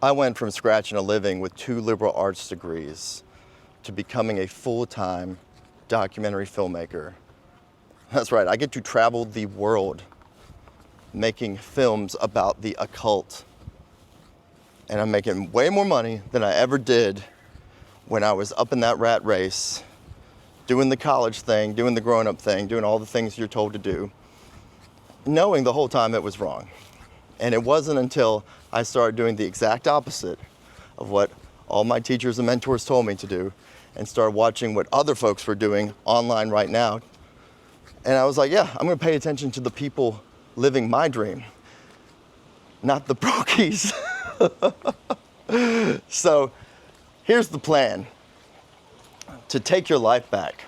I went from scratching a living with 2 liberal arts degrees to becoming a full-time documentary filmmaker. That's right, I get to travel the world making films about the occult. And I'm making way more money than I ever did when I was up in that rat race, doing the college thing, doing the grown-up thing, doing all the things you're told to do, knowing the whole time it was wrong. And it wasn't until I started doing the exact opposite of what all my teachers and mentors told me to do and started watching what other folks were doing online right now. And I was like, yeah, I'm gonna pay attention to the people living my dream, not the brokies. So here's the plan to take your life back.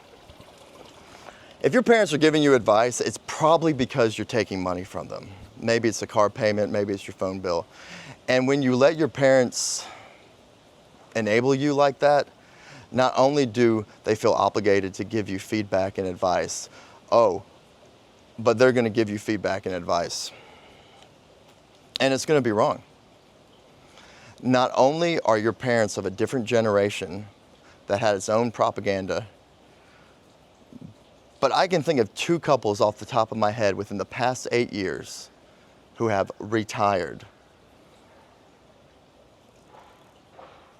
If your parents are giving you advice, it's probably because you're taking money from them. Maybe it's a car payment, maybe it's your phone bill. And when you let your parents enable you like that, not only do they feel obligated to give you feedback and advice, but they're gonna give you feedback and advice. And it's gonna be wrong. Not only are your parents of a different generation that had its own propaganda, but I can think of 2 couples off the top of my head within the past 8 years who have retired.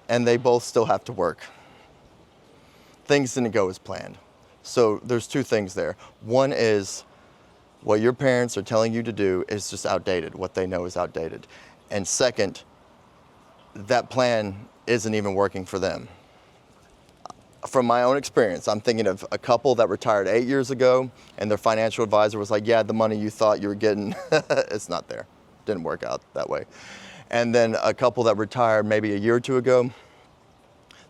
And they both still have to work. Things didn't go as planned. So there's 2 things there. One is what your parents are telling you to do is just outdated. What they know is outdated. And second, that plan isn't even working for them. From my own experience, I'm thinking of a couple that retired 8 years ago and their financial advisor was like, yeah, the money you thought you were getting, it's not there. Didn't work out that way. And then a couple that retired maybe a year or 2 ago,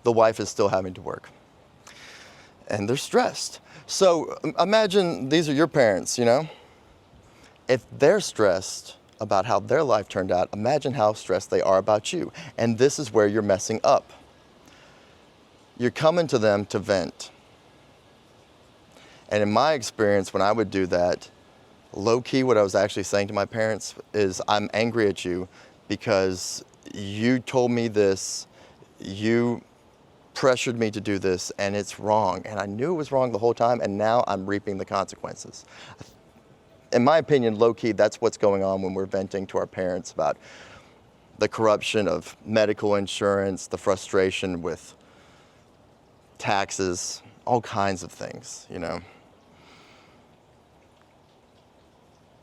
the wife is still having to work. And they're stressed. So imagine these are your parents, you know? If they're stressed about how their life turned out, imagine how stressed they are about you. And this is where you're messing up. You're coming to them to vent. And in my experience, when I would do that, low-key what I was actually saying to my parents is, I'm angry at you because you told me this, you pressured me to do this, and it's wrong. And I knew it was wrong the whole time, and now I'm reaping the consequences. In my opinion, low-key, that's what's going on when we're venting to our parents about the corruption of medical insurance, the frustration with taxes, all kinds of things, you know.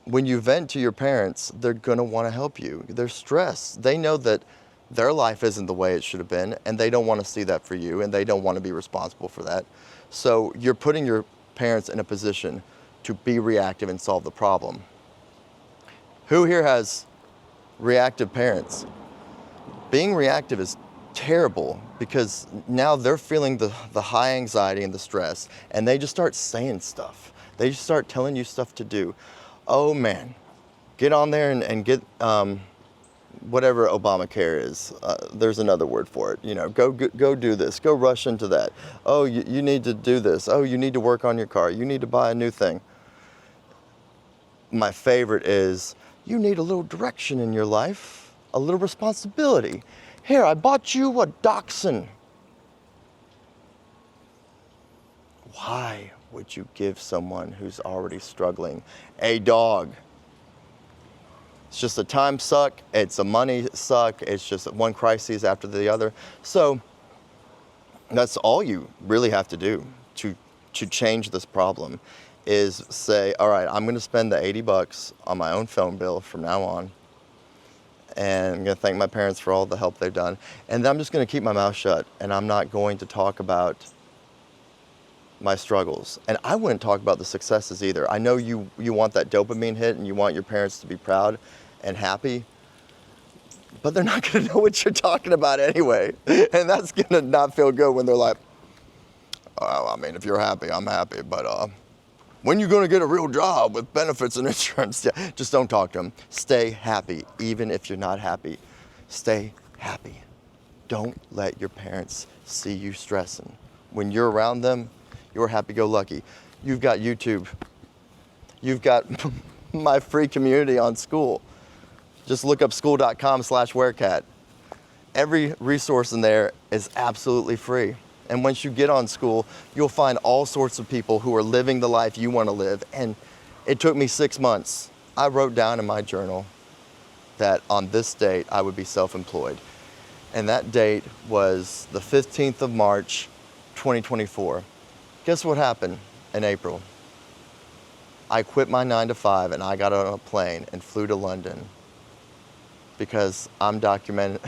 When you vent to your parents, they're gonna wanna help you. They're stressed. They know that their life isn't the way it should have been, and they don't wanna see that for you, and they don't wanna be responsible for that. So you're putting your parents in a position to be reactive and solve the problem. Who here has reactive parents? Being reactive is terrible because now they're feeling the high anxiety and the stress, and they just start saying stuff. They just start telling you stuff to do. Oh man, get on there and get whatever Obamacare is. There's another word for it. You know, go do this. Go rush into that. Oh, you need to do this. Oh, you need to work on your car. You need to buy a new thing. My favorite is, you need a little direction in your life, a little responsibility. Here, I bought you a dachshund. Why would you give someone who's already struggling a dog? It's just a time suck, it's a money suck, it's just one crisis after the other. So that's all you really have to do to change this problem is say, all right, I'm gonna spend the $80 on my own phone bill from now on. And I'm gonna thank my parents for all the help they've done. And then I'm just gonna keep my mouth shut and I'm not going to talk about my struggles. And I wouldn't talk about the successes either. I know you want that dopamine hit and you want your parents to be proud and happy, but they're not gonna know what you're talking about anyway. And that's gonna not feel good when they're like, oh, I mean, if you're happy, I'm happy, but when you gonna get a real job with benefits and insurance? Yeah, just don't talk to them. Stay happy, even if you're not happy. Stay happy. Don't let your parents see you stressing. When you're around them, you're happy-go-lucky. You've got YouTube. You've got my free community on Skool. Just look up skool.com/Werecat. Every resource in there is absolutely free. And once you get on Skool, you'll find all sorts of people who are living the life you want to live. And it took me 6 months. I wrote down in my journal that on this date I would be self-employed. And that date was the 15th of March, 2024. Guess what happened in April? I quit my 9-to-5 and I got on a plane and flew to London because I'm documenting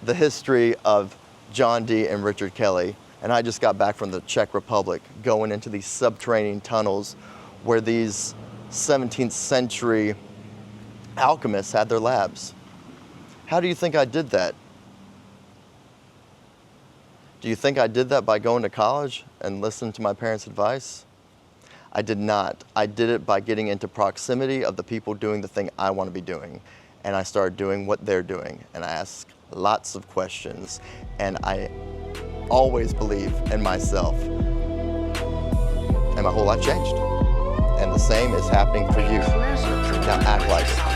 the history of John Dee and Richard Kelly. And I just got back from the Czech Republic, going into these subterranean tunnels where these 17th century alchemists had their labs. How do you think I did that? Do you think I did that by going to college and listening to my parents' advice? I did not. I did it by getting into proximity of the people doing the thing I want to be doing. And I started doing what they're doing. And I asked lots of questions. And I always believe in myself. And my whole life changed. And the same is happening for you. Now act like it.